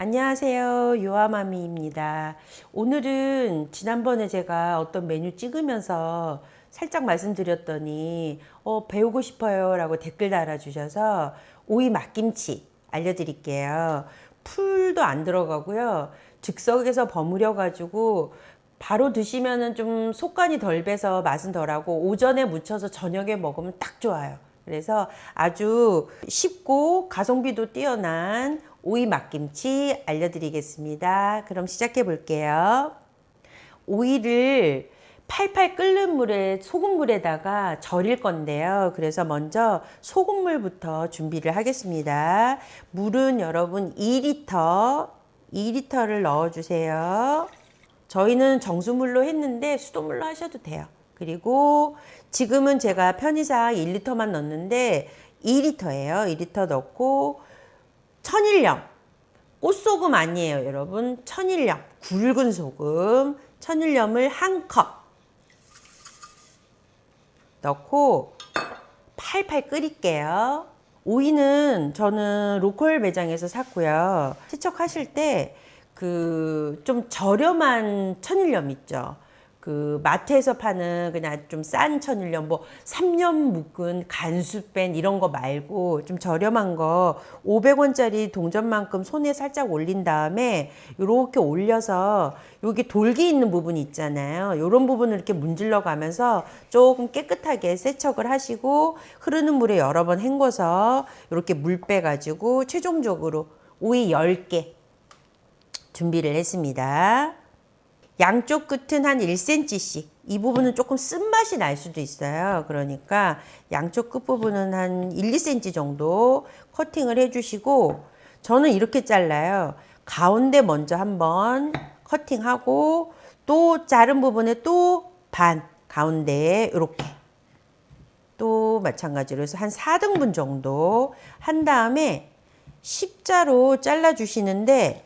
안녕하세요. 요아마미입니다. 오늘은 지난번에 제가 어떤 메뉴 찍으면서 살짝 말씀드렸더니 배우고 싶어요 라고 댓글 달아주셔서 오이 막김치 알려드릴게요. 풀도 안 들어가고요. 즉석에서 버무려 가지고 바로 드시면은 좀 속간이 덜 배서 맛은 덜하고 오전에 무쳐서 저녁에 먹으면 딱 좋아요. 그래서 아주 쉽고 가성비도 뛰어난 오이 막김치 알려드리겠습니다. 그럼 시작해 볼게요. 오이를 팔팔 끓는 물에 소금물에다가 절일 건데요. 그래서 먼저 소금물부터 준비를 하겠습니다. 물은 여러분 2리터를 넣어주세요. 저희는 정수물로 했는데 수돗물로 하셔도 돼요. 그리고 지금은 제가 편의상 1리터만 넣는데 2리터예요. 2리터 넣고 천일염, 꽃소금 아니에요 여러분. 천일염, 굵은 소금, 천일염을 한 컵 넣고 팔팔 끓일게요. 오이는 저는 로컬 매장에서 샀고요. 세척하실 때 그 좀 저렴한 천일염 있죠. 그 마트에서 파는 그냥 좀 싼 천일염, 뭐 3년 묵은 간수뺀 이런 거 말고 좀 저렴한 거 500원짜리 동전만큼 손에 살짝 올린 다음에 이렇게 올려서 여기 돌기 있는 부분이 있잖아요. 이런 부분을 이렇게 문질러 가면서 조금 깨끗하게 세척을 하시고 흐르는 물에 여러 번 헹궈서 이렇게 물 빼가지고 최종적으로 오이 10개 준비를 했습니다. 양쪽 끝은 한 1cm씩. 이 부분은 조금 쓴맛이 날 수도 있어요. 그러니까 양쪽 끝부분은 한 1, 2cm 정도 커팅을 해주시고, 저는 이렇게 잘라요. 가운데 먼저 한번 커팅하고 또 자른 부분에 또 반 가운데에 이렇게 또 마찬가지로 해서 한 4등분 정도 한 다음에 십자로 잘라 주시는데,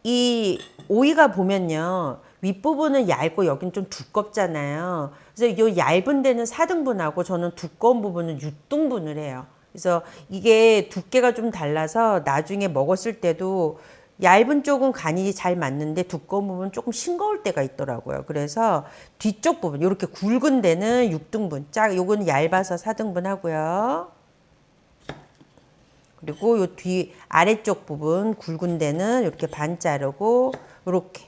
이 오이가 보면요, 윗부분은 얇고 여긴 좀 두껍잖아요. 그래서 이 얇은 데는 4등분하고 저는 두꺼운 부분은 6등분을 해요. 그래서 이게 두께가 좀 달라서 나중에 먹었을 때도 얇은 쪽은 간이 잘 맞는데 두꺼운 부분은 조금 싱거울 때가 있더라고요. 그래서 뒤쪽 부분 이렇게 굵은 데는 6등분, 요거는 얇아서 4등분 하고요. 그리고 요 뒤 아래쪽 부분 굵은 데는 이렇게 반 자르고 이렇게.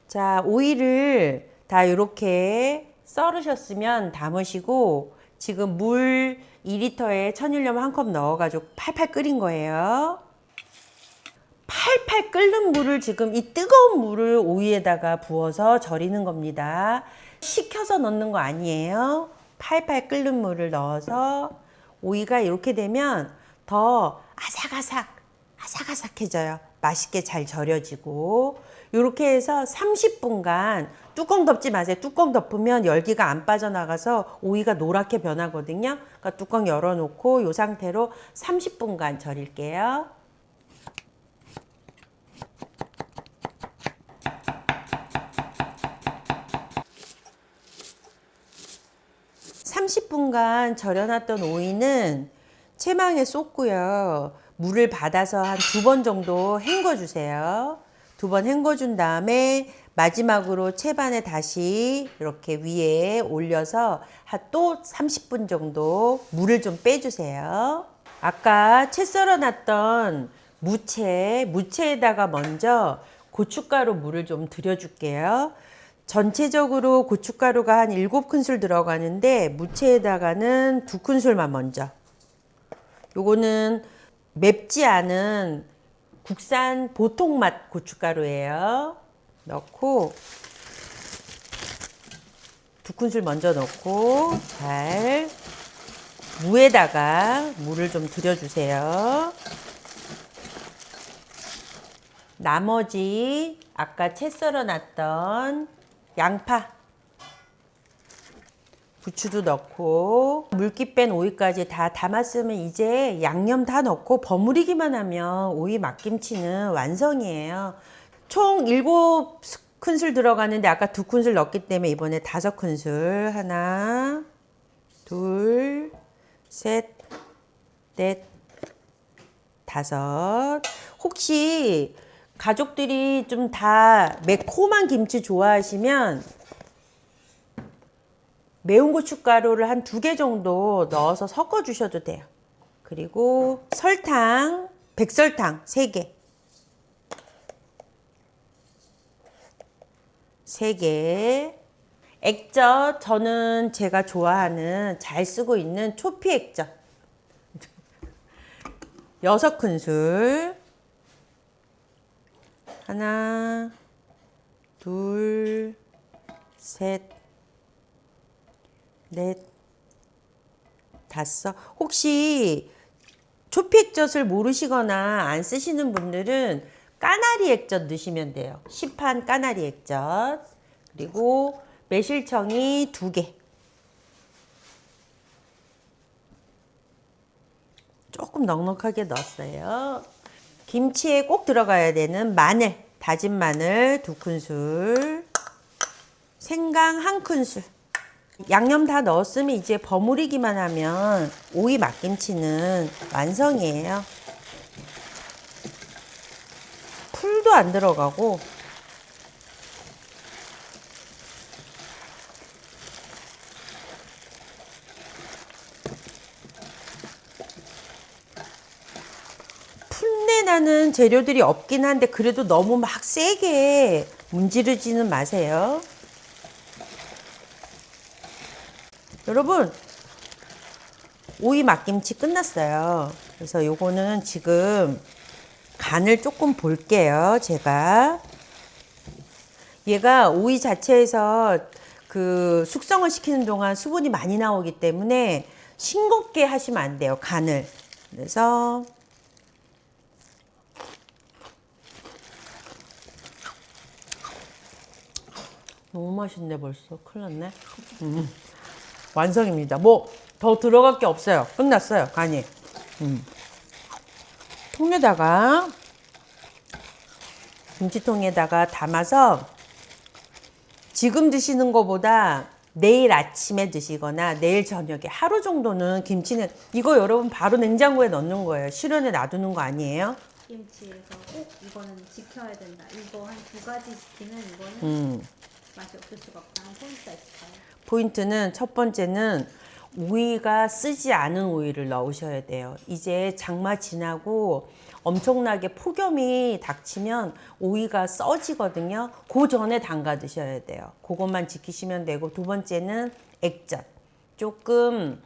자, 오이를 다 이렇게 썰으셨으면 담으시고, 지금 물 2리터에 천일염 한 컵 넣어가지고 팔팔 끓인 거예요. 팔팔 끓는 물을 지금 이 뜨거운 물을 오이에다가 부어서 절이는 겁니다. 식혀서 넣는 거 아니에요. 팔팔 끓는 물을 넣어서 오이가 이렇게 되면 더 아삭아삭해져요. 맛있게 잘 절여지고. 이렇게 해서 30분간 뚜껑 덮지 마세요. 뚜껑 덮으면 열기가 안 빠져나가서 오이가 노랗게 변하거든요. 그러니까 뚜껑 열어놓고 이 상태로 30분간 절일게요. 30분간 절여놨던 오이는 채망에 쏟고요. 물을 받아서 한 2번 정도 헹궈주세요. 2번 헹궈준 다음에 마지막으로 채반에 다시 이렇게 위에 올려서 또 30분 정도 물을 좀 빼주세요. 아까 채 썰어놨던 무채에다가 먼저 고춧가루 물을 좀 들여줄게요. 전체적으로 고춧가루가 한 7큰술 들어가는데 무채에다가는 2큰술만 먼저. 요거는 맵지 않은 국산 보통 맛 고춧가루예요. 넣고 2큰술 먼저 넣고 잘 무에다가 물을 좀 들여주세요. 나머지 아까 채 썰어 놨던 양파, 부추도 넣고 물기 뺀 오이까지 다 담았으면 이제 양념 다 넣고 버무리기만 하면 오이 막김치는 완성이에요. 총 7큰술 들어가는데 아까 2큰술 넣었기 때문에 이번에 5큰술. 하나, 둘, 셋, 넷, 5. 혹시 가족들이 좀 다 매콤한 김치 좋아하시면 매운 고춧가루를 한 2개 정도 넣어서 섞어 주셔도 돼요. 그리고 설탕, 백설탕 3개. 3개. 액젓, 저는 제가 좋아하는 잘 쓰고 있는 초피 액젓 6큰술. 하나, 둘, 셋, 넷, 5. 혹시 초피 액젓을 모르시거나 안 쓰시는 분들은 까나리 액젓 넣으시면 돼요. 시판 까나리 액젓. 그리고 매실청이 2개. 조금 넉넉하게 넣었어요. 김치에 꼭 들어가야 되는 마늘, 다진 마늘 2큰술, 생강 1큰술. 양념 다 넣었으면 이제 버무리기만 하면 오이 막김치는 완성이에요. 풀도 안 들어가고 풀내 나는 재료들이 없긴 한데 그래도 너무 막 세게 문지르지는 마세요. 여러분, 오이 막김치 끝났어요. 그래서 요거는 지금 간을 조금 볼게요. 제가 얘가 오이 자체에서 그 숙성을 시키는 동안 수분이 많이 나오기 때문에 싱겁게 하시면 안 돼요. 간을. 그래서 너무 맛있네 벌써. 큰일 났네. 완성입니다. 뭐 더 들어갈 게 없어요. 끝났어요. 간이. 통에다가 김치통에다가 담아서 지금 드시는 것보다 내일 아침에 드시거나 내일 저녁에 하루 정도는 김치는 이거 여러분 바로 냉장고에 넣는 거예요. 실온에 놔두는 거 아니에요? 김치에서 꼭 이거는 지켜야 된다. 이거 한 2가지 지키면 이거는 맛이 없을 수가 없다. 한 포인트가 있을까요? 포인트는 첫 번째는 오이가 쓰지 않은 오이를 넣으셔야 돼요. 이제 장마 지나고 엄청나게 폭염이 닥치면 오이가 써지거든요. 그 전에 담가 드셔야 돼요. 그것만 지키시면 되고, 두 번째는 액젓. 조금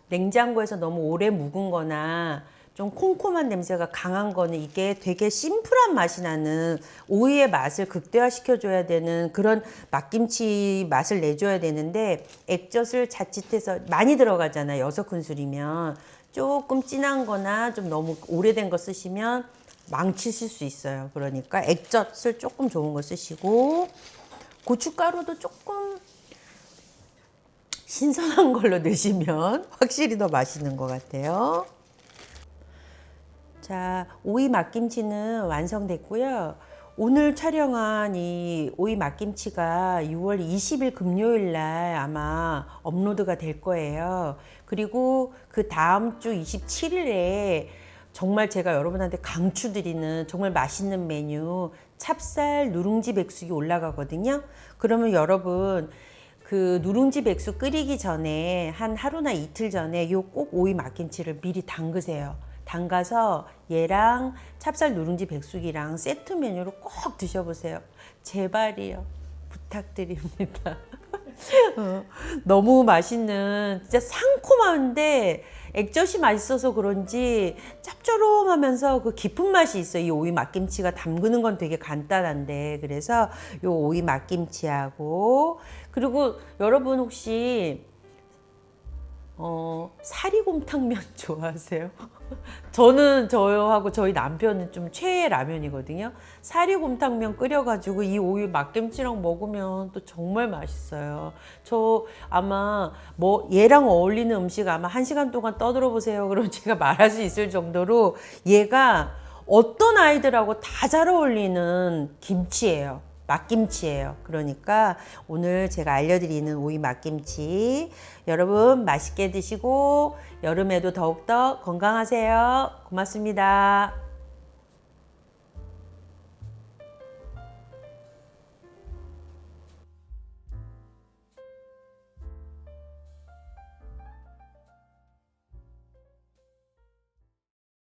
냉장고에서 너무 오래 묵은 거나 좀 콩콩한 냄새가 강한 거는 이게 되게 심플한 맛이 나는 오이의 맛을 극대화시켜 줘야 되는 그런 막김치 맛을 내줘야 되는데, 액젓을 자칫해서 많이 들어가잖아요. 6큰술이면 조금 진한 거나 좀 너무 오래된 거 쓰시면 망치실 수 있어요. 그러니까 액젓을 조금 좋은 거 쓰시고, 고춧가루도 조금 신선한 걸로 넣으시면 확실히 더 맛있는 것 같아요. 자, 오이 막김치는 완성됐고요. 오늘 촬영한 이 오이 막김치가 6월 20일 금요일 날 아마 업로드가 될 거예요. 그리고 그 다음 주 27일에 정말 제가 여러분한테 강추드리는 정말 맛있는 메뉴 찹쌀 누룽지 백숙이 올라가거든요. 그러면 여러분 그 누룽지 백숙 끓이기 전에 한 하루나 이틀 전에 요 꼭 오이 막김치를 미리 담그세요. 담가서 얘랑 찹쌀 누룽지 백숙이랑 세트 메뉴로 꼭 드셔보세요. 제발이요. 부탁드립니다. 너무 맛있는, 진짜 상콤한데 액젓이 맛있어서 그런지 짭조름하면서 그 깊은 맛이 있어요. 이 오이 막김치가 담그는 건 되게 간단한데, 그래서 요 오이 막김치하고, 그리고 여러분 혹시 사리곰탕면 좋아하세요? 저는 저하고 저희 남편은 좀 최애 라면이거든요. 사리곰탕면 끓여가지고 이 오이 막김치랑 먹으면 또 정말 맛있어요. 저 아마 뭐 얘랑 어울리는 음식 아마 1시간 동안 떠들어 보세요. 그럼 제가 말할 수 있을 정도로 얘가 어떤 아이들하고 다 잘 어울리는 김치예요. 막김치예요. 그러니까 오늘 제가 알려드리는 오이 막김치 여러분 맛있게 드시고 여름에도 더욱더 건강하세요. 고맙습니다.